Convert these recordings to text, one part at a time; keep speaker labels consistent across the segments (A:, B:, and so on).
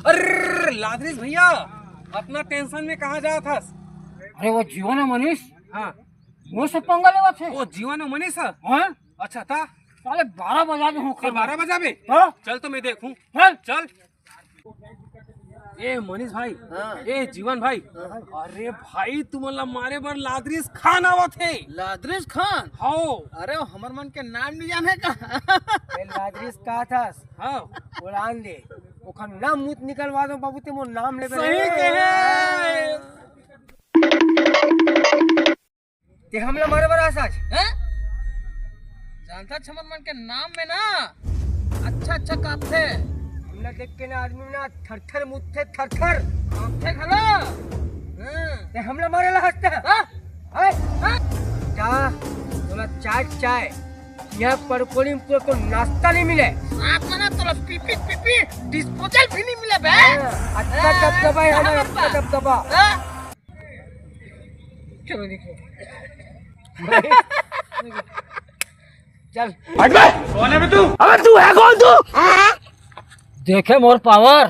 A: अरे लादरीस भैया, अपना टेंशन में कहाँ जा था?
B: अरे वो जीवन है मनीष,
A: हाँ
B: वो सब पंगा लेवा थे।
A: वो जीवन है मनीष है?
B: हाँ
A: अच्छा था।
B: साले 12 बजा के हूँ
A: फिर 12 बजा बे।
B: हाँ
A: चल तो मैं देखूं।
B: चल
A: चल। ए मनीष भाई, ए जीवन भाई, अरे भाई तुम्हारा मारे बर लादरीस खान आवत है।
C: लादरिस खान?
A: हाँ
C: अरे हमर मन के नाम नहीं जाने का।
B: लादरिस का था
A: हाँ
B: उड़ान दे ओखन नाम मुत निकलवा दो बाबू, ते मोर नाम ले
A: सही कहे।
B: ते हमला मारे बर आसाच
C: हैं? जानता छ हमर मन के नाम में ना अच्छा अच्छा काथे
B: हमला देख के ना आदमी ना थरथर मुथे थरथर
C: काथे खला।
B: ते हमला मारे ला हंसता है क्या बोला? चाय यहाँ पर कोई को नाश्ता नहीं मिले,
C: आप ना तो पीपी डिस्पोजल भी नहीं मिले बे।
B: अच्छा दबदबा है हमारा, अच्छा दबदबा।
C: चलो देखो
B: चल
A: कौन है बे तू?
B: अबे तू है कौन? तू देखे मोर पावर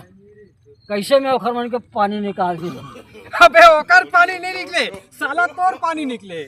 B: कैसे मैं ओखर मन के पानी निकाल दी।
A: अबे ओकर पानी नहीं निकले, साला तोर पानी निकले।